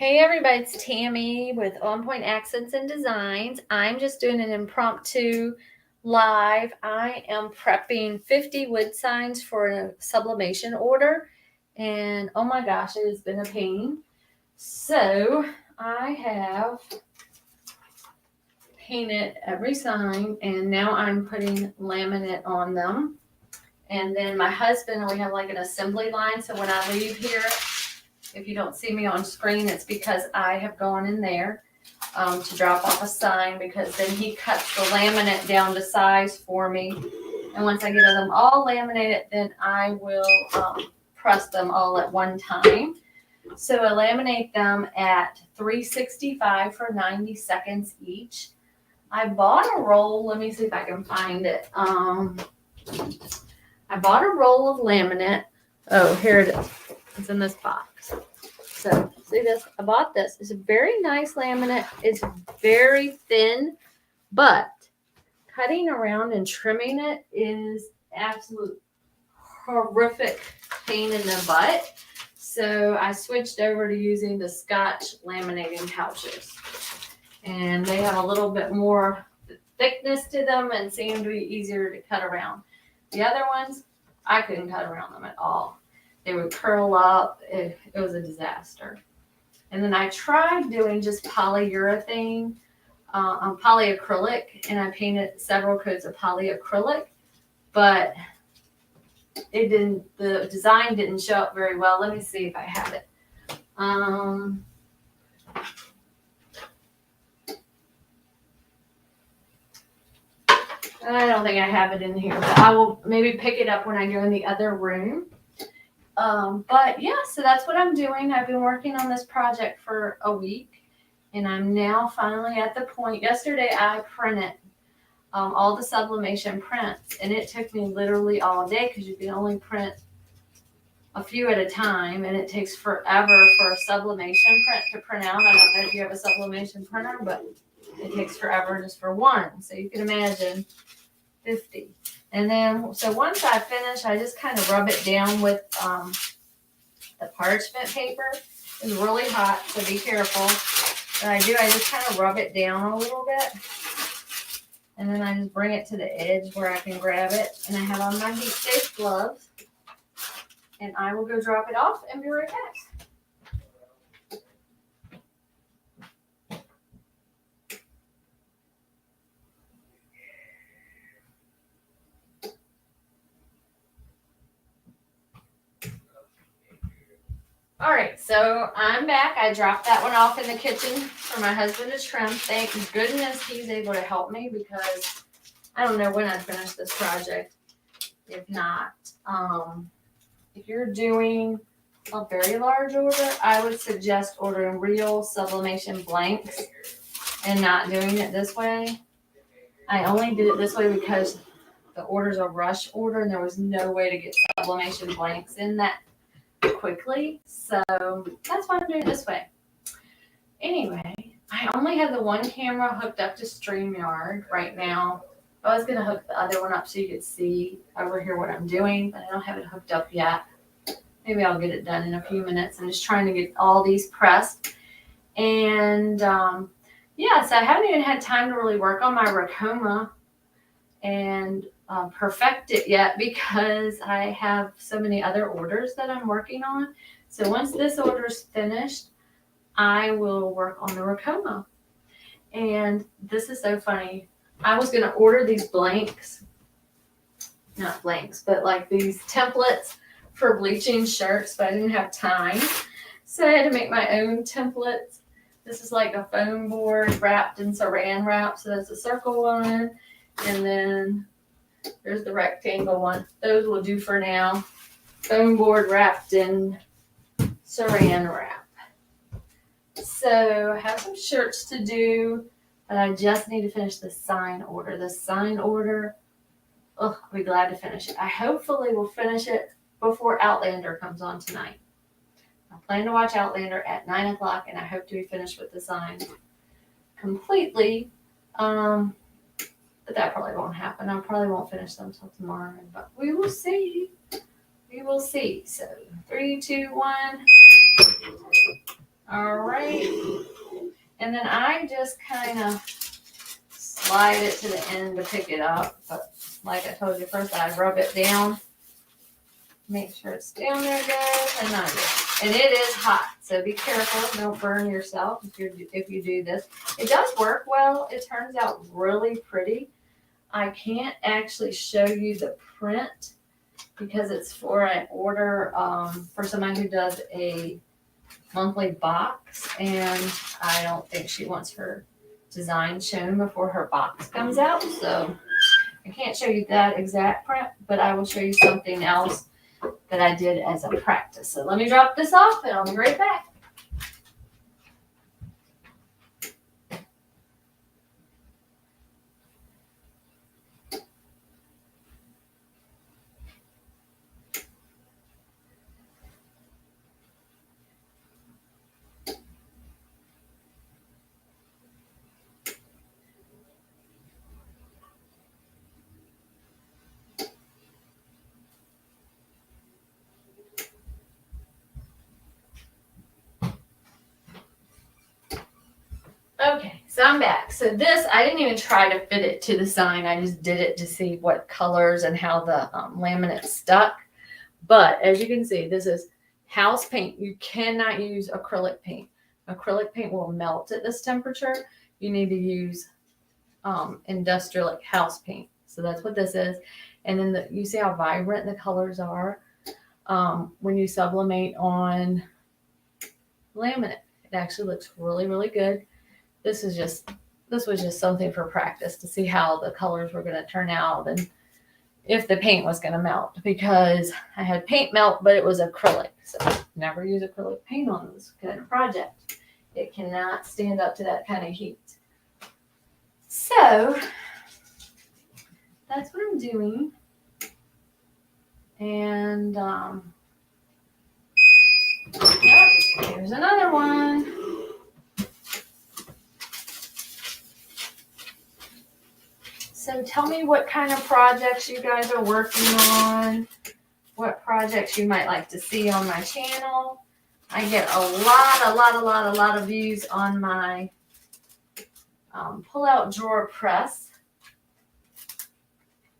Hey everybody, it's Tammy with On Point Accents and Designs. I'm just doing an impromptu live. I am prepping 50 wood signs for a sublimation order, and oh my gosh, it has been a pain. So I have painted every sign, and now I'm putting laminate on them. And then my husband, we have like an assembly line, so when I leave here, if you don't see me on screen, it's because I have gone in there to drop off a sign, because then he cuts the laminate down to size for me. And once I get them all laminated, then I will press them all at one time. So I laminate them at 365 for 90 seconds each. I bought a roll. Let me see if I can find it. I bought a roll of laminate. Oh, here it is. It's in this box. So see this? I bought this. It's a very nice laminate. It's very thin, but cutting around and trimming it is absolute horrific pain in the butt. So I switched over to using the Scotch laminating pouches, and they have a little bit more thickness to them and seem to be easier to cut around. The other ones, I couldn't cut around them at all. They would curl up. It was a disaster. And then I tried doing just polyurethane, polyacrylic, and I painted several coats of polyacrylic, but it didn't. The design didn't show up very well. Let me see if I have it. I don't think I have it in here, but I will maybe pick it up when I go in the other room. But yeah, so that's what I'm doing. I've been working on this project for a week, and I'm now finally at the point. Yesterday I printed all the sublimation prints, and it took me literally all day, because you can only print a few at a time, and it takes forever for a sublimation print to print out. I don't know if you have a sublimation printer, but it takes forever just for one. So you can imagine 50. And then, so once I finish, I just kind of rub it down with the parchment paper. It's really hot, so be careful. What I do, I just kind of rub it down a little bit. And then I just bring it to the edge where I can grab it. And I have on my heat safe gloves. And I will go drop it off and be right back. All right, so I'm back. I dropped that one off in the kitchen for my husband to trim. Thank goodness he's able to help me, because I don't know when I'd finish this project. If not, if you're doing a very large order, I would suggest ordering real sublimation blanks and not doing it this way. I only did it this way because the order's a rush order, and there was no way to get sublimation blanks in that quickly, so that's why I'm doing it this way. Anyway, I only have the one camera hooked up to StreamYard right now. I was gonna hook the other one up so you could see over here what I'm doing, but I don't have it hooked up yet. Maybe I'll get it done in a few minutes. I'm just trying to get all these pressed, and yeah, so I haven't even had time to really work on my Racoma and perfect it yet, because I have so many other orders that I'm working on. So once this order is finished, I will work on the Racoma. And this is so funny. I was going to order these blanks, not blanks, but like these templates for bleaching shirts, but I didn't have time. So I had to make my own templates. This is like a foam board wrapped in saran wrap. So that's a circle one. And then there's the rectangle one. Those will do for now. Foam board wrapped in saran wrap. So I have some shirts to do, but I just need to finish the sign order. The sign order, I'll be glad to finish it. I hopefully will finish it before Outlander comes on tonight. I plan to watch Outlander at 9 o'clock, and I hope to be finished with the signs completely. But that probably won't happen. I probably won't finish them until tomorrow, but we will see. We will see. So 3, 2, 1. All right. And then I just kind of slide it to the end to pick it up. But like I told you first, I rub it down. Make sure it's down there good and under. And it is hot, so be careful. Don't burn yourself if you do this. It does work well. It turns out really pretty. I can't actually show you the print because it's for an order for somebody who does a monthly box, and I don't think she wants her design shown before her box comes out. So I can't show you that exact print, but I will show you something else that I did as a practice. So let me drop this off and I'll be right back. Okay, so I'm back. So this, I didn't even try to fit it to the sign. I just did it to see what colors and how the laminate stuck. But as you can see, this is house paint. You cannot use acrylic paint. Acrylic paint will melt at this temperature. You need to use industrial like house paint. So that's what this is. And then you see how vibrant the colors are when you sublimate on laminate. It actually looks really, really good. This was just something for practice to see how the colors were going to turn out and if the paint was going to melt, because I had paint melt, but it was acrylic. So never use acrylic paint on this kind of project. It cannot stand up to that kind of heat. So that's what I'm doing. And yep, here's another one. So tell me what kind of projects you guys are working on, what projects you might like to see on my channel. I get a lot of views on my pull-out drawer press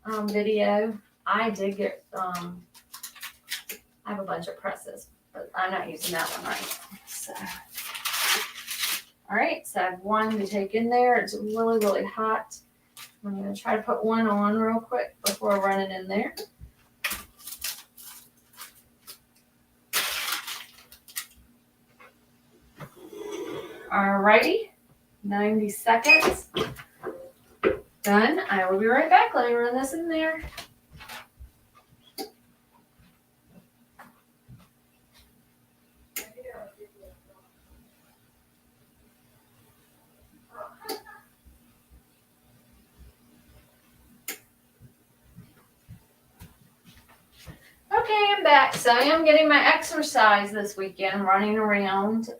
video. I did get, I have a bunch of presses, but I'm not using that one right now. So, all right, so I have one to take in there. It's really, really hot. I'm going to try to put one on real quick before I run it in there. Alrighty, 90 seconds. Done. I will be right back. Let me run this in there. Okay, I'm back. So I am getting my exercise this weekend, running around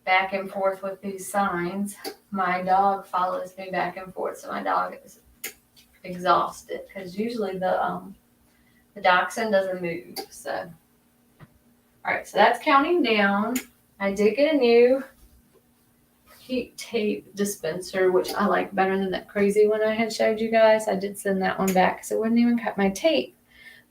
back and forth with these signs. My dog follows me back and forth, so my dog is exhausted because usually the dachshund doesn't move. So, all right, so that's counting down. I did get a new heat tape dispenser, which I like better than that crazy one I had showed you guys. I did send that one back because it wouldn't even cut my tape.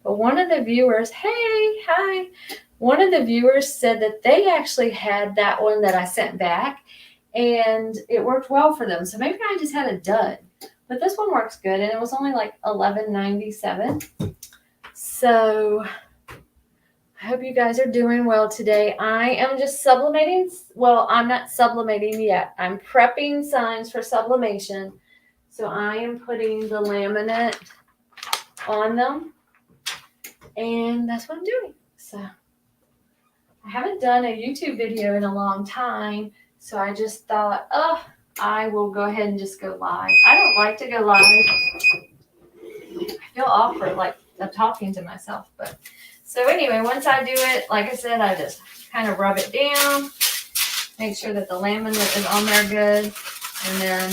But one of the viewers, hi. One of the viewers said that they actually had that one that I sent back and it worked well for them. So maybe I just had a dud. But this one works good and it was only like $11.97. So I hope you guys are doing well today. I am just sublimating. Well, I'm not sublimating yet. I'm prepping signs for sublimation. So I am putting the laminate on them. And that's what I'm doing. So I haven't done a YouTube video in a long time. So I just thought, I will go ahead and just go live. I don't like to go live. I feel awkward, like I'm talking to myself. But so anyway, once I do it, like I said, I just kind of rub it down, make sure that the laminate is on there good, and then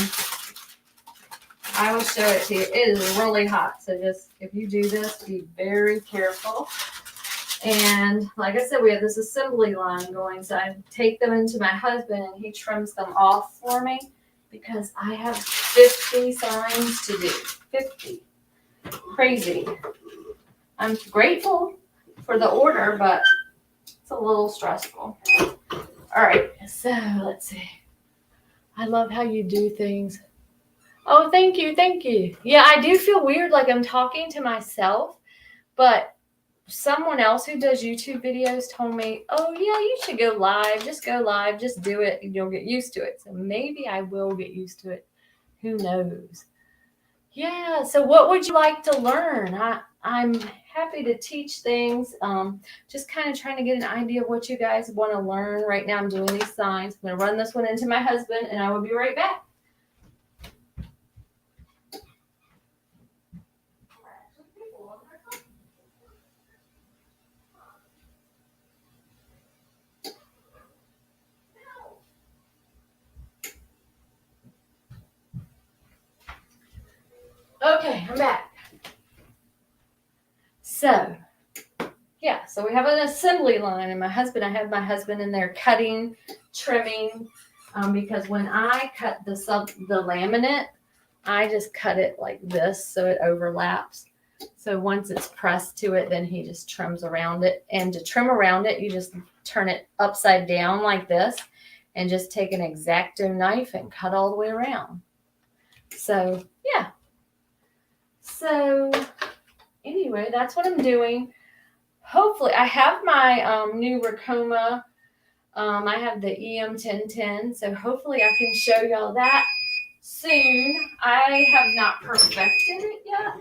I will show it to you. It is really hot, so just if you do this, be very careful. And like I said, we have this assembly line going. So I take them into my husband and he trims them off for me because I have 50 signs to do. 50. Crazy. I'm grateful for the order, but it's a little stressful. All right, so let's see. I love how you do things. Oh, thank you, thank you. Yeah, I do feel weird like I'm talking to myself, but someone else who does YouTube videos told me, oh yeah, you should go live. Just go live, just do it, and you'll get used to it. So maybe I will get used to it. Who knows? Yeah, so what would you like to learn? I'm happy to teach things. Just kind of trying to get an idea of what you guys want to learn. Right now I'm doing these signs. I'm going to run this one into my husband and I will be right back. Okay, I'm back. So we have an assembly line, and I have my husband in there cutting, trimming, because when I cut the laminate, I just cut it like this so it overlaps. So once it's pressed to it, then he just trims around it. And to trim around it, you just turn it upside down like this and just take an X-Acto knife and cut all the way around. So yeah. So anyway, that's what I'm doing. Hopefully, I have my new Racoma. I have the EM1010, so hopefully I can show y'all that soon. I have not perfected it yet.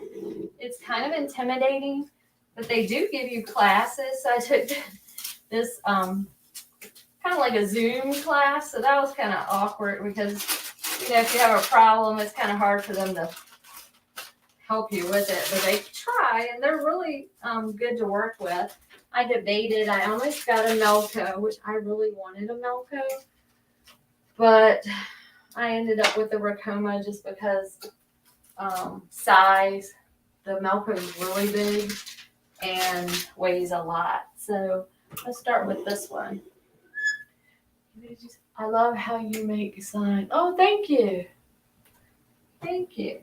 It's kind of intimidating, but they do give you classes. So I took this kind of like a Zoom class, so that was kind of awkward because, if you have a problem, it's kind of hard for them to help you with it, but they try, and they're really good to work with. I debated. I almost got a Melco, which I really wanted a Melco, but I ended up with the Racoma just because size. The Melco is really big and weighs a lot. So let's start with this one. I love how you make signs. Oh, thank you. Thank you.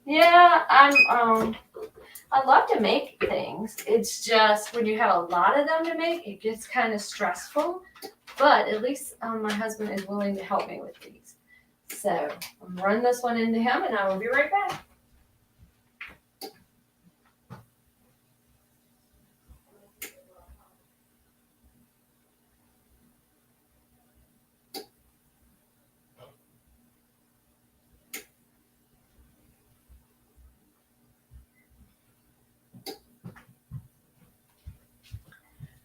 Yeah, I love to make things. It's just when you have a lot of them to make, it gets kind of stressful. But at least my husband is willing to help me with these. So I'm run this one into him, and I will be right back.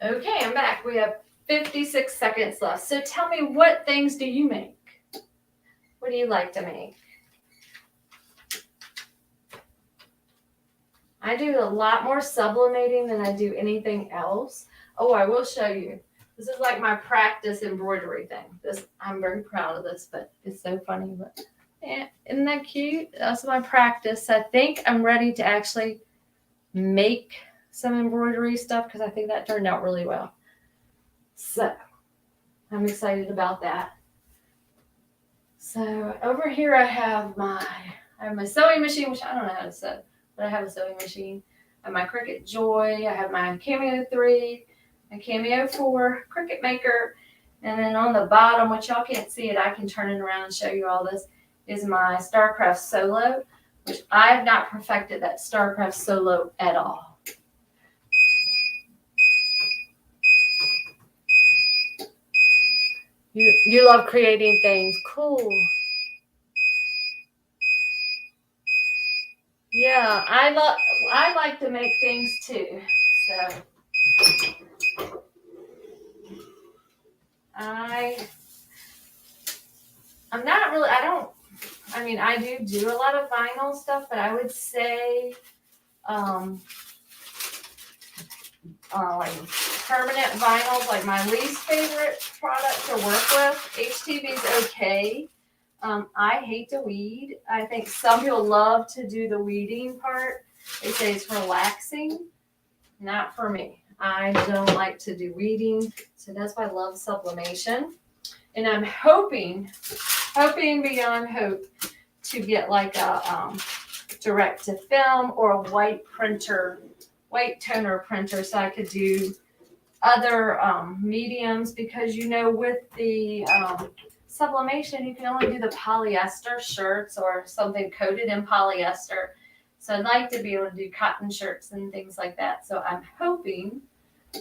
Okay, I'm back. We have 56 seconds left. So tell me, what things do you make? What do you like to make? I do a lot more sublimating than I do anything else. Oh, I will show you. This is like my practice embroidery thing. I'm very proud of this, but it's so funny. But yeah, isn't that cute? That's my practice. I think I'm ready to actually make some embroidery stuff because I think that turned out really well. So I'm excited about that. So over here I have my sewing machine, which I don't know how to sew, but I have a sewing machine. I have my Cricut Joy. I have my Cameo 3, my Cameo 4 Cricut Maker. And then on the bottom, which y'all can't see it, I can turn it around and show you all this, is my StarCraft Solo, which I have not perfected that StarCraft Solo at all. You love creating things. Cool. Yeah, I like to make things too. So I'm not really, I do a lot of vinyl stuff, but I would say like permanent vinyls, like my least favorite product to work with. HTV is okay. I hate to weed. I think some people love to do the weeding part. They say it's relaxing. Not for me. I don't like to do weeding, so that's why I love sublimation. And I'm hoping beyond hope to get like a direct to film or a white toner printer, so I could do other mediums, because with the sublimation you can only do the polyester shirts or something coated in polyester. So I'd like to be able to do cotton shirts and things like that. So I'm hoping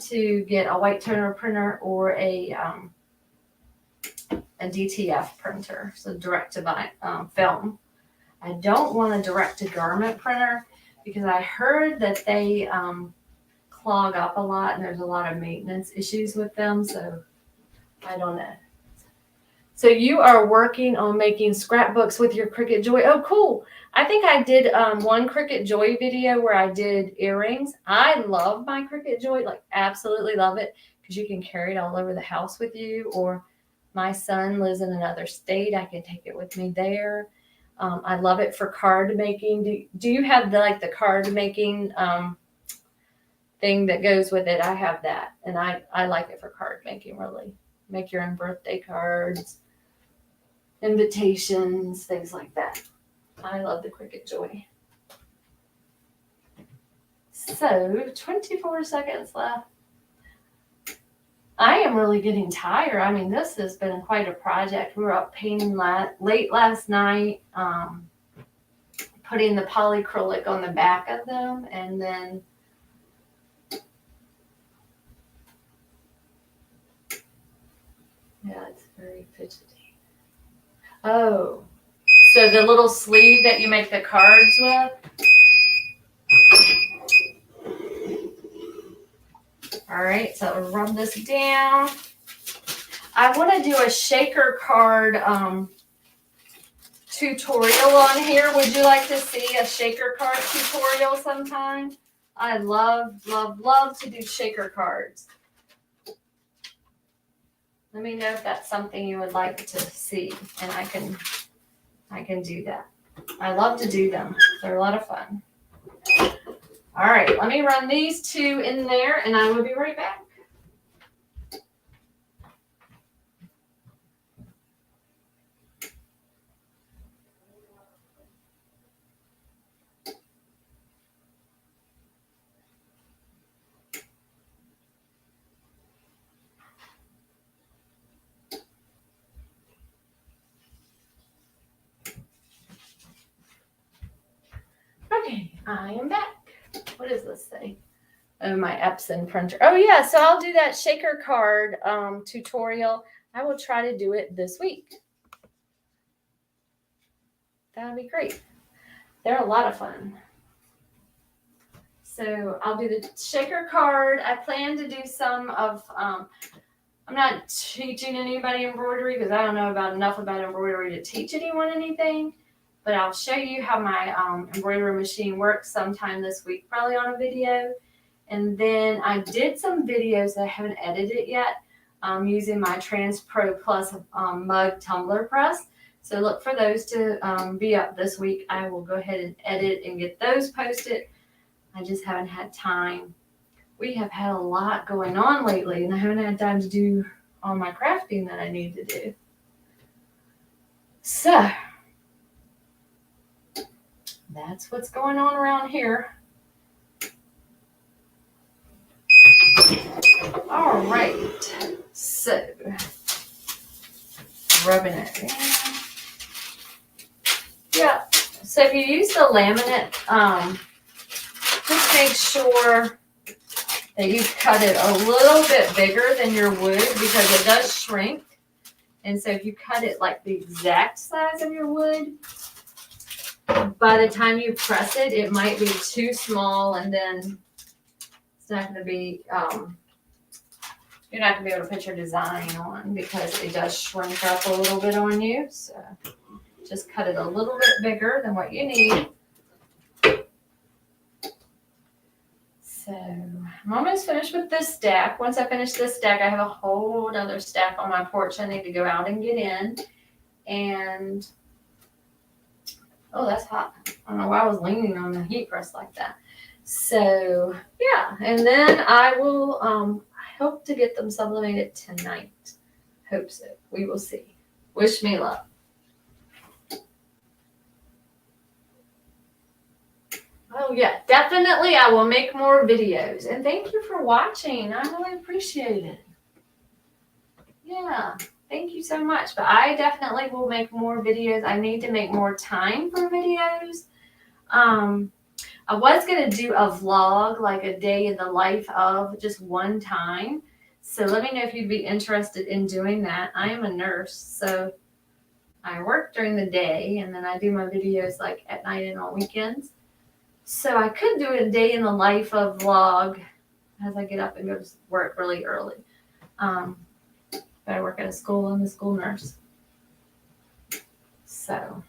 to get a white toner printer or a DTF printer, so direct to film. I don't want a direct to garment printer because I heard that they clog up a lot and there's a lot of maintenance issues with them. So I don't know. So you are working on making scrapbooks with your Cricut Joy. Oh, cool. I think I did one Cricut Joy video where I did earrings. I love my Cricut Joy, like absolutely love it, because you can carry it all over the house with you. Or my son lives in another state, I can take it with me there. I love it for card making. Do you have the card making thing that goes with it? I have that, and I like it for card making. Really, make your own birthday cards, invitations, things like that. I love the Cricut Joy. So 24 seconds left. I am really getting tired. I mean, this has been quite a project. We were up painting late last night, putting the polyacrylic on the back of them, and then yeah, it's very fidgety. Oh, so the little sleeve that you make the cards with. All right, so I'll rub this down. I want to do a shaker card tutorial on here. Would you like to see a shaker card tutorial sometime? I love, love, love to do shaker cards. Let me know if that's something you would like to see, and I can do that. I love to do them. They're a lot of fun. All right, let me run these two in there, and I will be right back. Okay, I am back. What does this say? Oh, my Epson printer. Oh, yeah, so I'll do that shaker card tutorial. I will try to do it this week. That would be great. They're a lot of fun. So I'll do the shaker card. I plan to do some of, I'm not teaching anybody embroidery because I don't know enough about embroidery to teach anyone anything. But I'll show you how my embroidery machine works sometime this week, probably on a video. And then I did some videos that I haven't edited yet using my Trans Pro Plus mug tumbler press. So look for those to be up this week. I will go ahead and edit and get those posted. I just haven't had time. We have had a lot going on lately, and I haven't had time to do all my crafting that I need to do. So that's what's going on around here. All right, so rubbing it in. Yeah, so if you use the laminate, just make sure that you cut it a little bit bigger than your wood, because it does shrink. And so if you cut it like the exact size of your wood, by the time you press it, it might be too small, and then it's not going to be, you're not going to be able to put your design on, because it does shrink up a little bit on you. So just cut it a little bit bigger than what you need. So I'm almost finished with this stack. Once I finish this stack, I have a whole other stack on my porch I need to go out and get in. And oh, that's hot. I don't know why I was leaning on the heat press like that. So yeah, and then I will I hope to get them sublimated tonight. Hope so. We will see. Wish me luck. Oh yeah, definitely I will make more videos. And thank you for watching. I really appreciate it. Yeah, thank you so much. But I definitely will make more videos. I need to make more time for videos. I was going to do a vlog, like a day in the life of, just one time. So let me know if you'd be interested in doing that. I am a nurse, so I work during the day and then I do my videos like at night and on weekends. So I could do a day in the life of vlog as I get up and go to work really early. But I work at a school. I'm a school nurse. So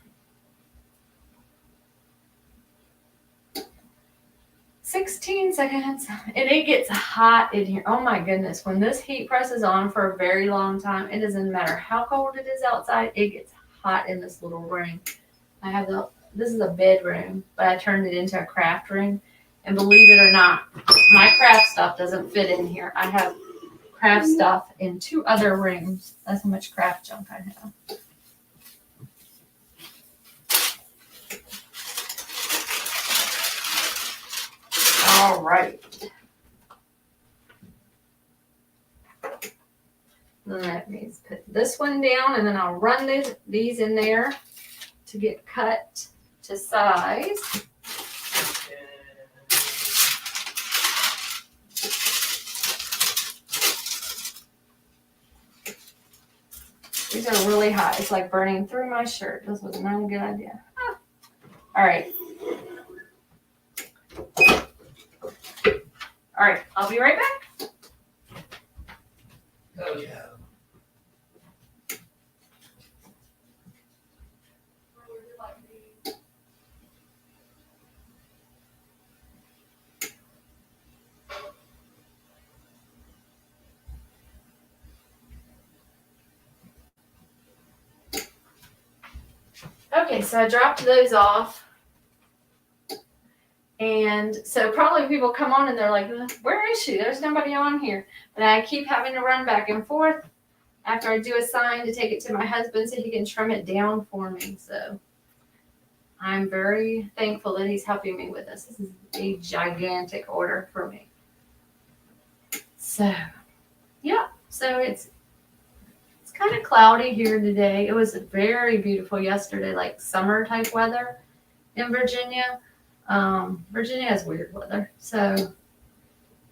16 seconds. And it gets hot in here. Oh my goodness. When this heat presses on for a very long time, it doesn't matter how cold it is outside, it gets hot in this little room. This is a bedroom, but I turned it into a craft room. And believe it or not, my craft stuff doesn't fit in here. I have craft stuff in 2 other rooms. That's how much craft junk I have. All right. Let me put this one down and then I'll run these in there to get cut to size. These are really hot. It's like burning through my shirt. This was not a good idea. All right. All right, I'll be right back. Oh, yeah. Okay, so I dropped those off. And so probably people come on and they're like, where is she? There's nobody on here. But I keep having to run back and forth after I do a sign to take it to my husband so he can trim it down for me. So I'm very thankful that he's helping me with this. This is a gigantic order for me. So, yeah. So it's kind of cloudy here today. It was very beautiful yesterday, like summer type weather in Virginia. Virginia has weird weather. So,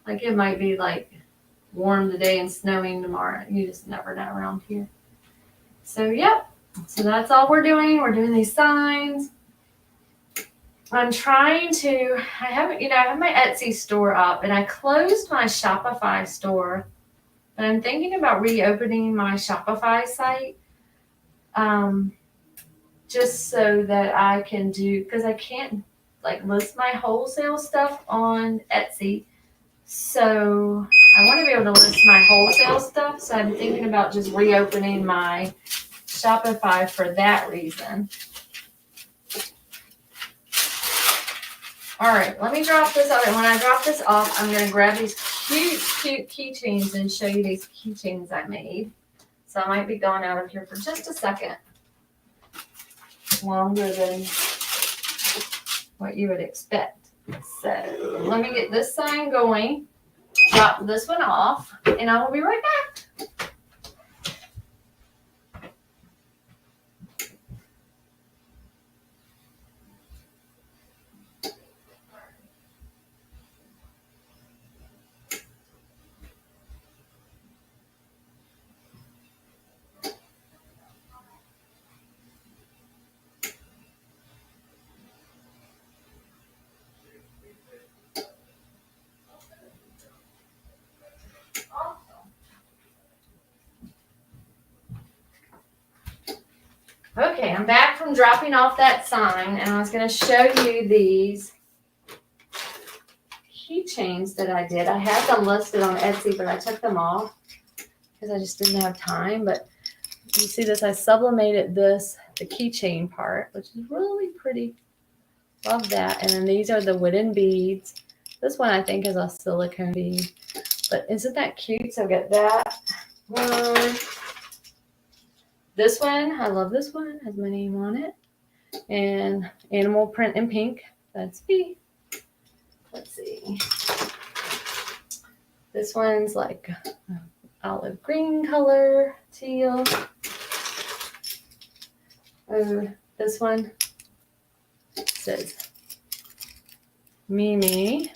like it might be like warm today and snowing tomorrow. You just never know around here. So, yep. So that's all we're doing. We're doing these signs. I'm trying to, I have my Etsy store up and I closed my Shopify store, but I'm thinking about reopening my Shopify site, just so that I can do, because I can't like list my wholesale stuff on Etsy. So I want to be able to list my wholesale stuff. So I'm thinking about just reopening my Shopify for that reason. All right, let me drop this off. And when I drop this off, I'm going to grab these cute keychains and show you these keychains I made. So I might be gone out of here for just a second. Longer than what you would expect. So let me get this sign going, drop this one off, and I will be right back. Okay, I'm back from dropping off that sign, and I was going to show you these keychains that I did. I had them listed on Etsy, but I took them off because I just didn't have time. But you see this, I sublimated the keychain part, which is really pretty. Love that. And then these are the wooden beads. This one I think is a silicone bead. But isn't that cute? So get that one. This one, I love this one. Has my name on it. And animal print in pink. That's me. Let's see. This one's like olive green color, teal. Oh, this one says Mimi.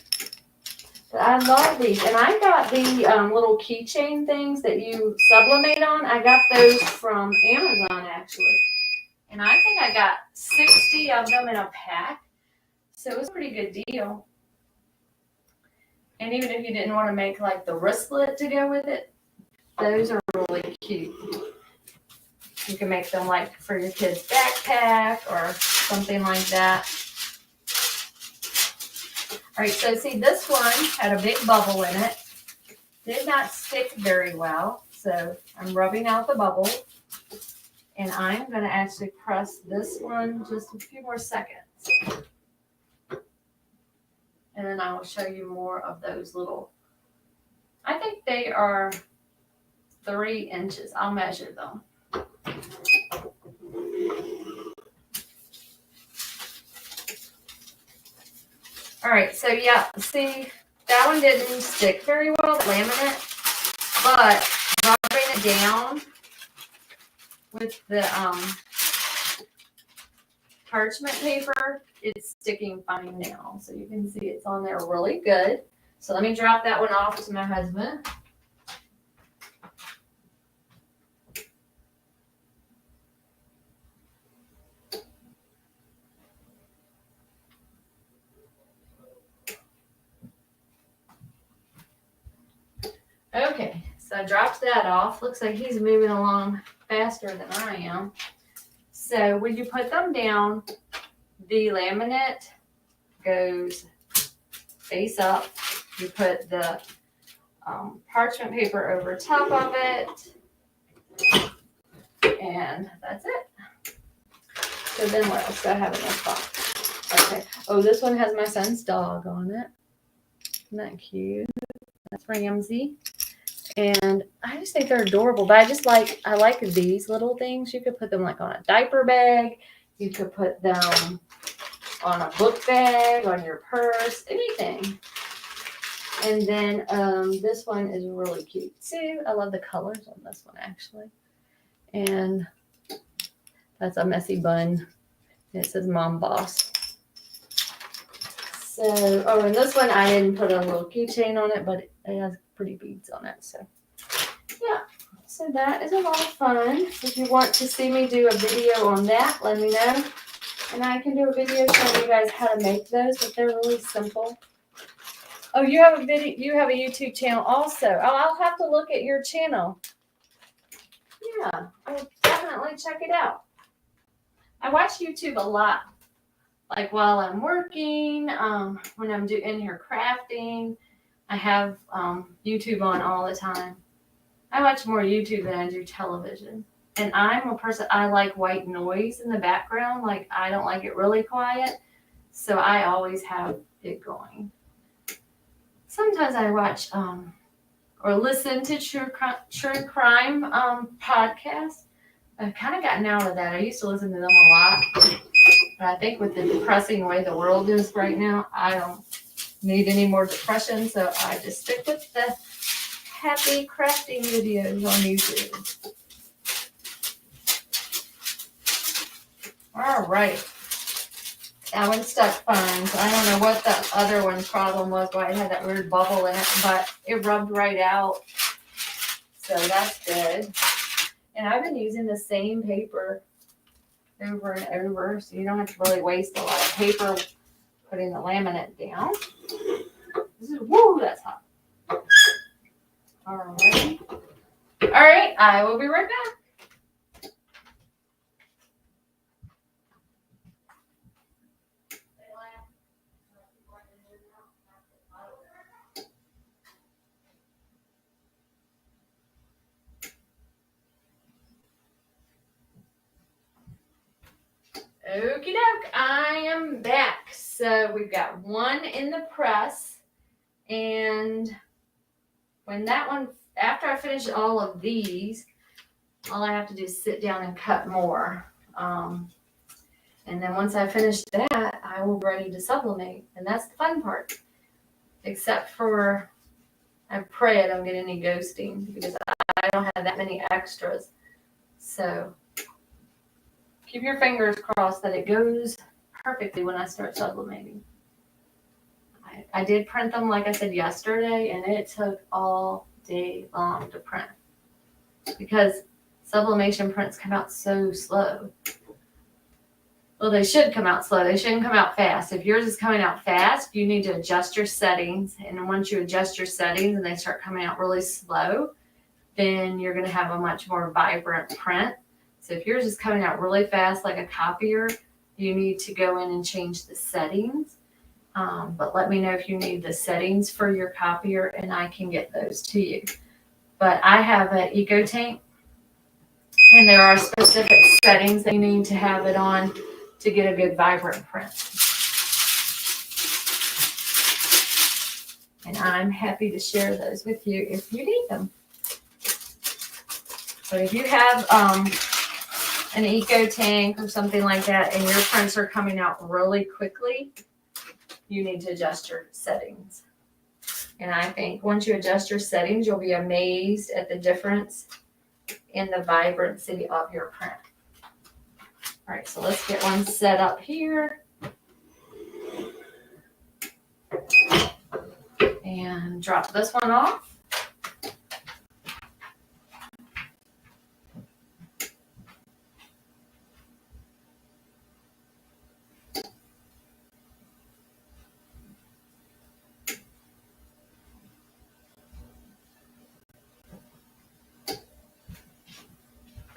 But I love these. And I got the little keychain things that you sublimate on. I got those from Amazon, actually. And I think I got 60 of them in a pack. So it was a pretty good deal. And even if you didn't want to make like the wristlet to go with it, those are really cute. You can make them like for your kid's backpack or something like that. All right, so see, this one had a big bubble in it. Did not stick very well, so I'm rubbing out the bubble. And I'm going to actually press this one just a few more seconds. And then I will show you more of those little, I think they are 3 inches. I'll measure them. All right, so yeah, see, that one didn't stick very well, the laminate, but rubbing it down with the parchment paper, it's sticking fine now. So you can see it's on there really good. So let me drop that one off to my husband. Okay, so I dropped that off. Looks like he's moving along faster than I am. So when you put them down, the laminate goes face up. You put the parchment paper over top of it. And that's it. So then what else do I have in this box? Okay. Oh, this one has my son's dog on it. Isn't that cute? That's Ramsey. And I just think they're adorable. But I like these little things. You could put them like on a diaper bag. You could put them on a book bag, on your purse, anything. And then this one is really cute too. I love the colors on this one actually. And that's a messy bun. It says Mom Boss. So, oh, and this one I didn't put a little keychain on it, but it has pretty beads on it. So, yeah. So that is a lot of fun. If you want to see me do a video on that, let me know. And I can do a video showing you guys how to make those, but they're really simple. Oh, you have a video. You have a YouTube channel also. Oh, I'll have to look at your channel. Yeah, I'll definitely check it out. I watch YouTube a lot. Like while I'm working, when I'm in here crafting, I have YouTube on all the time. I watch more YouTube than I do television. And I'm a person, I like white noise in the background. Like I don't like it really quiet. So I always have it going. Sometimes I watch or listen to true crime podcasts. I've kind of gotten out of that. I used to listen to them a lot. But I think with the depressing way the world is right now, I don't need any more depression. So I just stick with the happy crafting videos on YouTube. All right. That one stuck fine. So I don't know what the other one's problem was, why it had that weird bubble in it, but it rubbed right out. So that's good. And I've been using the same paper over and over, so you don't have to really waste a lot of paper putting the laminate down. Woo, that's hot. All right. All right, I will be right back. Okie doke, I am back. So we've got one in the press And when that one, after I finish all of these, all I have to do is sit down and cut more. And then once I finish that, I will be ready to sublimate. And that's the fun part. Except for, I pray I don't get any ghosting because I don't have that many extras. So keep your fingers crossed that it goes perfectly when I start sublimating. I did print them, like I said, yesterday, and it took all day long to print because sublimation prints come out so slow. Well, they should come out slow. They shouldn't come out fast. If yours is coming out fast, you need to adjust your settings. And once you adjust your settings and they start coming out really slow, then you're going to have a much more vibrant print. So if yours is coming out really fast like a copier, you need to go in and change the settings. But let me know if you need the settings for your copier and I can get those to you. But I have an Eco Tank and there are specific settings that you need to have it on to get a good vibrant print. And I'm happy to share those with you if you need them. But if you have an Eco Tank or something like that and your prints are coming out really quickly, you need to adjust your settings. And I think once you adjust your settings, you'll be amazed at the difference in the vibrancy of your print. All right, so let's get one set up here. And drop this one off.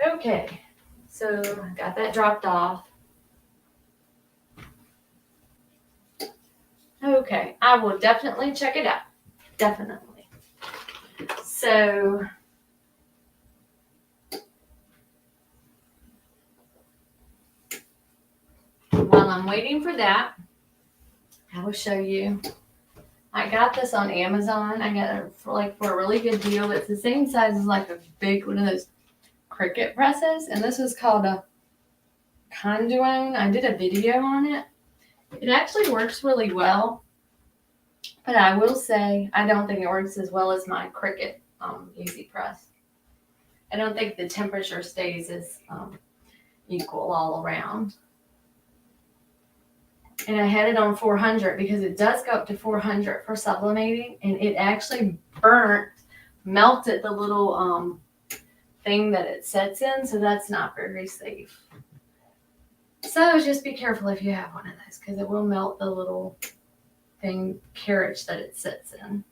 Okay, so I got that dropped off. Okay, I will definitely check it out. Definitely. So while I'm waiting for that, I will show you. I got this on Amazon. I got it for a really good deal. It's the same size as like a big one of those Cricut presses, and this is called a Conduone. I did a video on it. It actually works really well, but I will say I don't think it works as well as my Cricut Easy Press. I don't think the temperature stays as equal all around. And I had it on 400 because it does go up to 400 for sublimating, and it actually melted the little thing that it sets in, so that's not very safe. So just be careful if you have one of those because it will melt the little carriage that it sits in.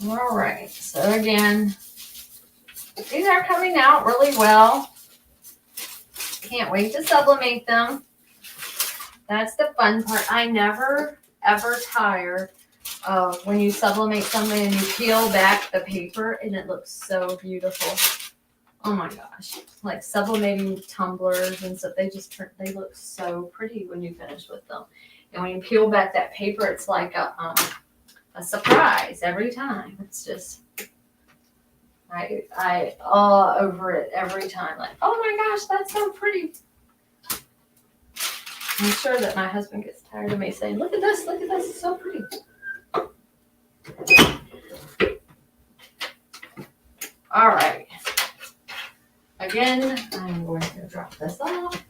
All right, so again, these are coming out really well. Can't wait to sublimate them. That's the fun part. I never ever tire of when you sublimate something and you peel back the paper and it looks so beautiful. Oh my gosh. Like sublimating tumblers and stuff, they look so pretty when you finish with them. And when you peel back that paper, it's like a surprise every time. It's just, I awe over it every time. Like, oh my gosh, that's so pretty. I'm sure that my husband gets tired of me saying, look at this, it's so pretty. All right. Again, I'm going to drop this off.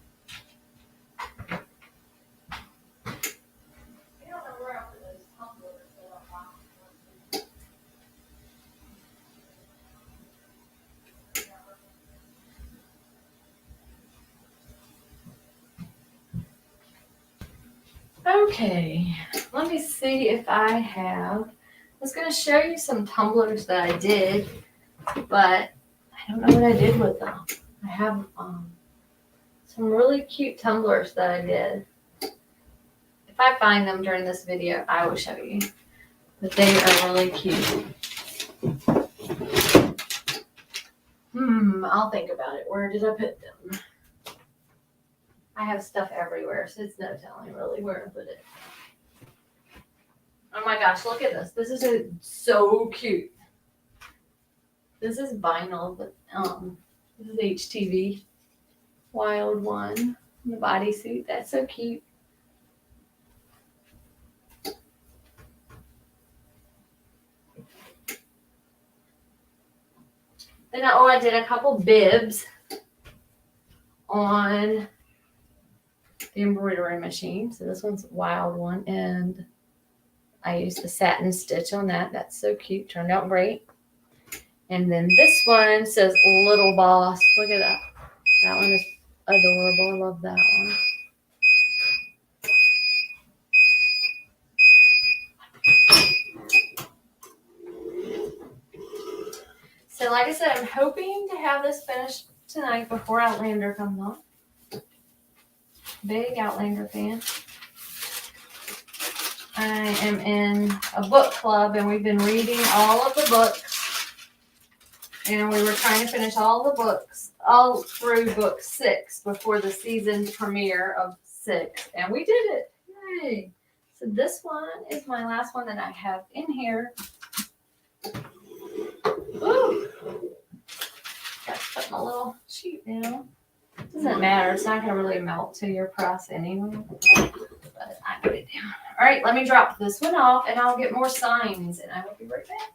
Okay, let me see if I have. I was going to show you some tumblers that I did, but I don't know what I did with them. I have some really cute tumblers that I did. If I find them during this video, I will show you. But they are really cute. I'll think about it. Where did I put them? I have stuff everywhere, so it's no telling really where to put it. Oh my gosh, look at this. This is so cute. This is vinyl, but this is HTV. Wild one. The bodysuit. That's so cute. Then I did a couple bibs on the embroidery machine. So this one's a wild one, and I used the satin stitch on that. That's so cute. Turned out great. And then this one says Little Boss. Look at that. That one is adorable. I love that one. So like I said, I'm hoping to have this finished tonight before Outlander comes on. Big Outlander fan. I am in a book club, and we've been reading all of the books. And we were trying to finish all the books, all through book 6 before the season premiere of 6. And we did it. Yay. So this one is my last one that I have in here. Ooh. Got to put my little sheet down. Doesn't matter. It's not going to really melt to your press anyway. But I put it down. All right, let me drop this one off, and I'll get more signs, and I will be right back.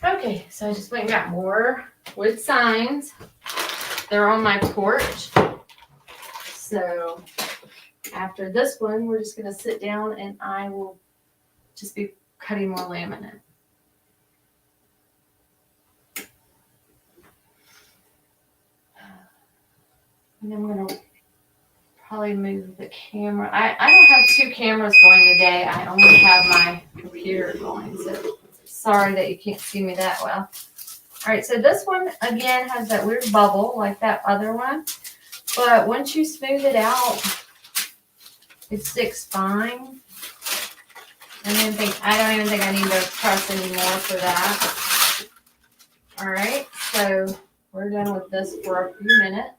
Okay, so I just went and got more wood signs. They're on my porch. So after this one, we're just going to sit down, and I will just be cutting more laminate. And I'm going to probably move the camera. I don't have 2 cameras going today. I only have my computer going, so sorry that you can't see me that well. All right, so this one, again, has that weird bubble like that other one. But once you smooth it out, it sticks fine. I don't even think I need to press anymore for that. All right, so we're done with this for a few minutes.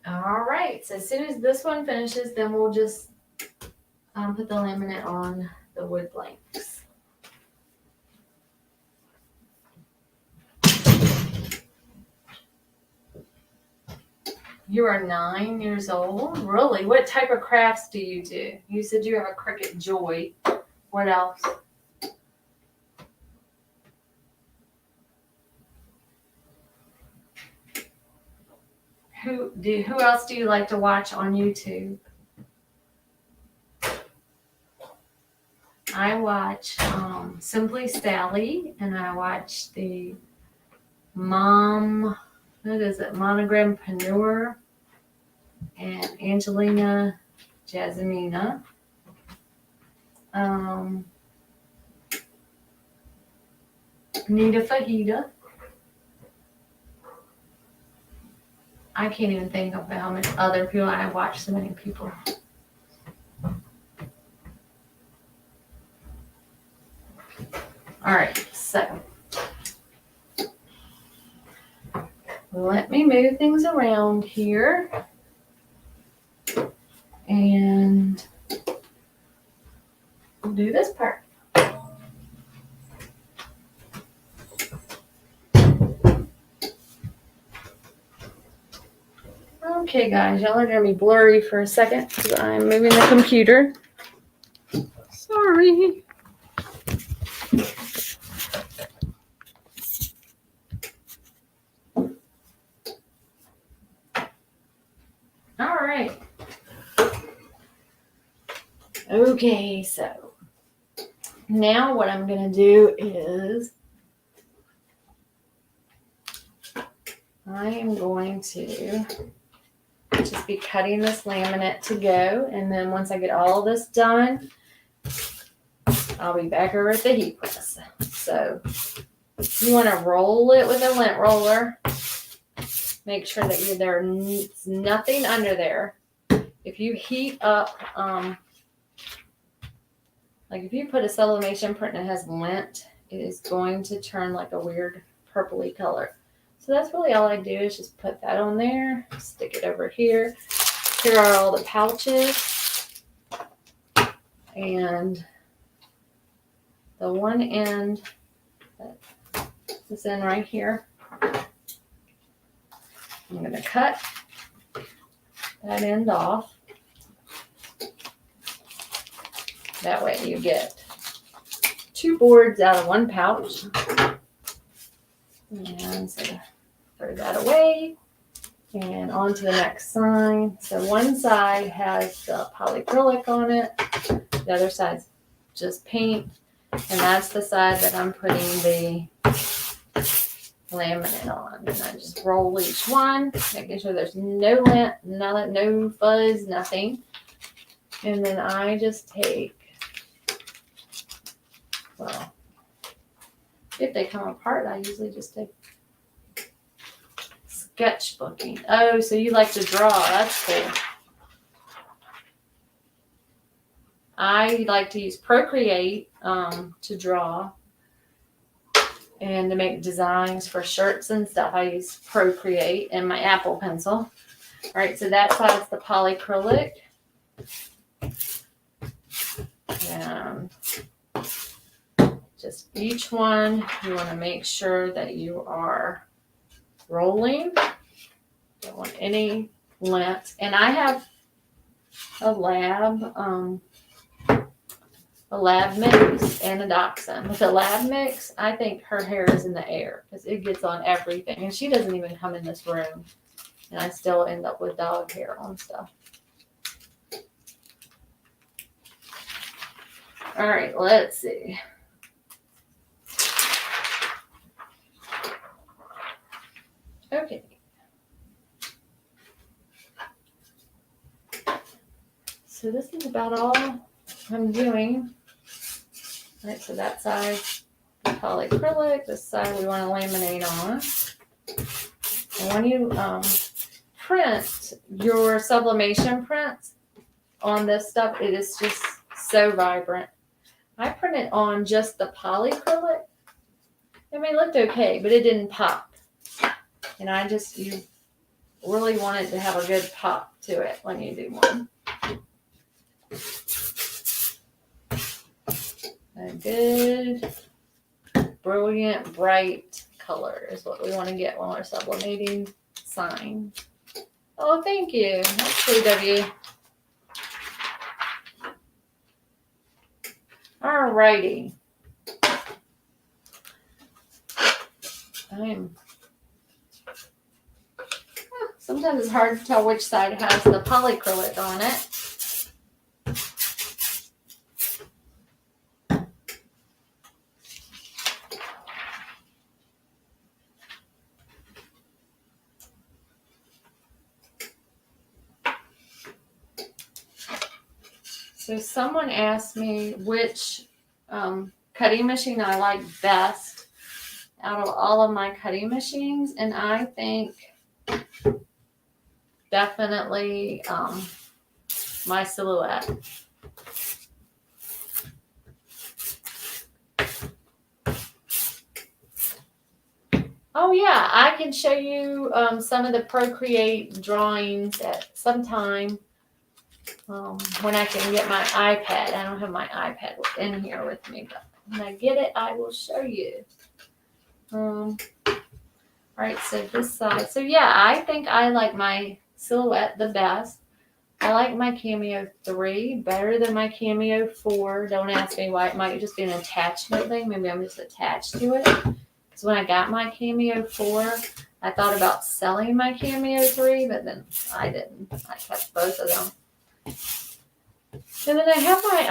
All right, so as soon as this one finishes, then we'll just put the laminate on the wood blanks. You are 9 years old? Really? What type of crafts do you do? You said you have a Cricut Joy. What else? Who else do you like to watch on YouTube? I watch Simply Sally, and I watch the Monogrampreneur, and Angelina Jasmina. Nita Fajita. I can't even think of how many other people. I watch so many people. All right, so let me move things around here. And we'll do this part. Okay, guys, y'all are going to be blurry for a second because I'm moving the computer. Sorry. All right. Okay, so now what I'm going to do is I am going to just be cutting this laminate to go, and then once I get all this done, I'll be back over at the heat press. So you want to roll it with a lint roller. Make sure that there's nothing under there. If you heat up, like if you put a sublimation print and it has lint, it is going to turn like a weird purpley color. So that's really all I do is just put that on there, stick it over here. Here are all the pouches. And the one end that is in right here, I'm going to cut that end off. That way you get 2 boards out of 1 pouch. And so throw that away and on to the next side. So one side has the polyacrylic on it. The other side's just paint. And that's the side that I'm putting the laminate on. And I just roll each one, making sure there's no lint, no fuzz, nothing. And then I just take, well, if they come apart, I usually just take sketchbooking. Oh, so you like to draw. That's cool. I like to use Procreate to draw and to make designs for shirts and stuff. I use Procreate and my Apple Pencil. All right, so that side's the polyacrylic. And just each one, you want to make sure that you are rolling. Don't want any lint. And I have a lab mix and a dachshund. With the lab mix, I think her hair is in the air because it gets on everything. And she doesn't even come in this room. And I still end up with dog hair on stuff. All right, let's see. Okay. So this is about all I'm doing. All right, so that side, the polyacrylic. This side we want to laminate on. And when you print your sublimation prints on this stuff, it is just so vibrant. I printed on just the polyacrylic. I mean, it looked okay, but it didn't pop. And you really want it to have a good pop to it when you do one. A good, brilliant, bright color is what we want to get when we're sublimating sign. Oh, thank you. That's sweet of you. All righty. Sometimes it's hard to tell which side has the polyacrylic on it. So someone asked me which cutting machine I like best out of all of my cutting machines, and I think definitely my Silhouette. Oh yeah, I can show you some of the Procreate drawings at some time when I can get my iPad. I don't have my iPad in here with me, but when I get it, I will show you. All right, so this side. So yeah, I think I like my silhouette the best. I like my Cameo 3 better than my Cameo 4. Don't ask me why. It might just be an attachment thing. Maybe I'm just attached to it. Because when I got my Cameo 4, I thought about selling my Cameo 3, but then I didn't. I kept both of them. And then I have my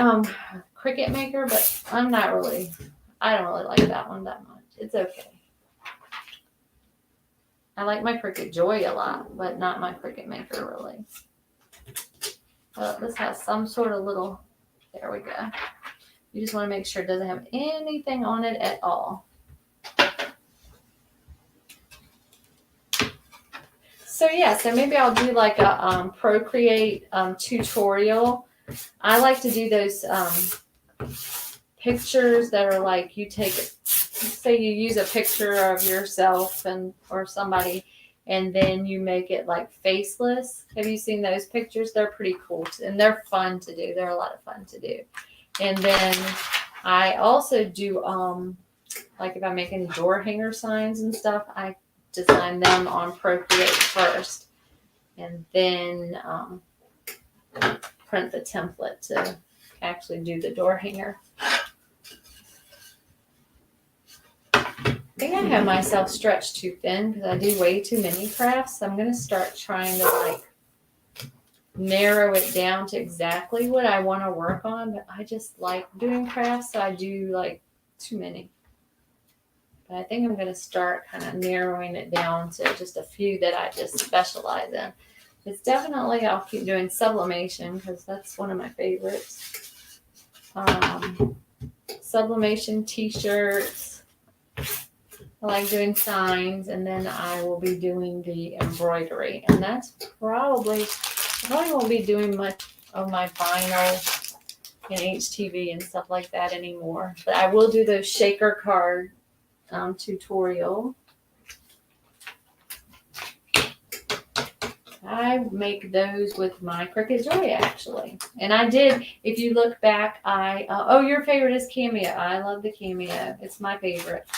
Cricut Maker, but I don't really like that one that much. It's okay. I like my Cricut Joy a lot, but not my Cricut Maker really. This has some sort of little, there we go. You just want to make sure it doesn't have anything on it at all. So yeah, so maybe I'll do like a Procreate tutorial. I like to do those pictures that are like you take, say you use a picture of yourself or somebody, and then you make it like faceless. Have you seen those pictures? They're pretty cool and they're fun to do. They're a lot of fun to do. And then I also do like if I'm making door hanger signs and stuff, I design them on Procreate first, and then print the template to actually do the door hanger. I think I have myself stretched too thin because I do way too many crafts. So I'm going to start trying to like narrow it down to exactly what I want to work on. But I just like doing crafts, so I do like too many. But I think I'm going to start kind of narrowing it down to just a few that I just specialize in. It's definitely, I'll keep doing sublimation because that's one of my favorites. Sublimation t-shirts. I like doing signs, and then I will be doing the embroidery. And that's probably, I probably won't be doing much of my vinyl and HTV and stuff like that anymore. But I will do those shaker card tutorial. I make those with my Cricut Joy actually. And I did, if you look back, oh, your favorite is Cameo. I love the Cameo. It's my favorite.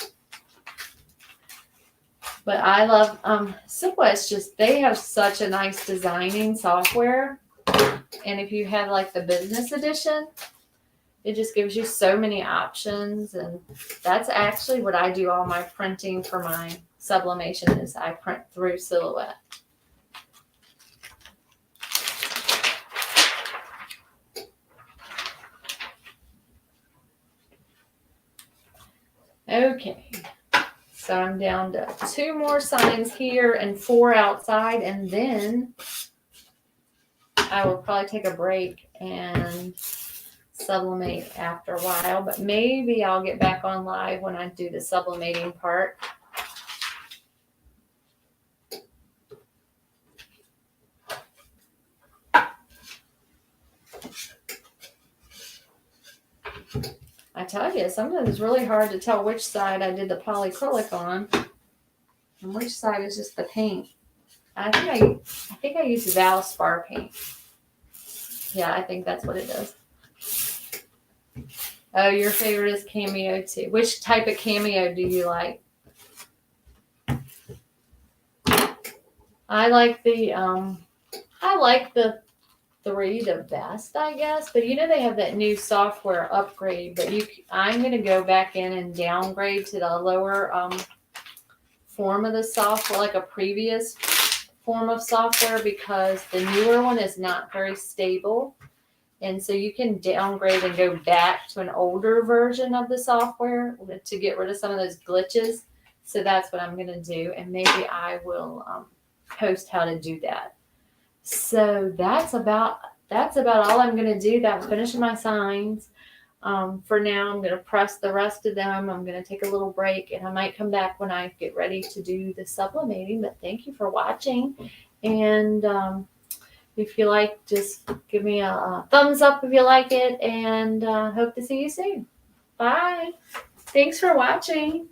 But I love Silhouette. It's just, they have such a nice designing software. And if you have like the business edition, it just gives you so many options. And that's actually what I do all my printing for my sublimation is I print through Silhouette. Okay. So I'm down to 2 more signs here and 4 outside, and then I will probably take a break and sublimate after a while, but maybe I'll get back on live when I do the sublimating part. I tell you, sometimes it's really hard to tell which side I did the polyacrylic on and which side is just the paint. I think I used Valspar paint. Yeah, I think that's what it does. Oh, your favorite is Cameo too. Which type of Cameo do you like? I like the 3 the best, I guess. But you know they have that new software upgrade. But I'm going to go back in and downgrade to the lower form of the software, like a previous form of software, because the newer one is not very stable. And so you can downgrade and go back to an older version of the software to get rid of some of those glitches. So that's what I'm going to do. And maybe I will post how to do that. So that's about all I'm going to do. That's finishing my signs. For now, I'm going to press the rest of them. I'm going to take a little break, and I might come back when I get ready to do the sublimating. But thank you for watching. And if you like, just give me a thumbs up if you like it. And hope to see you soon. Bye. Thanks for watching.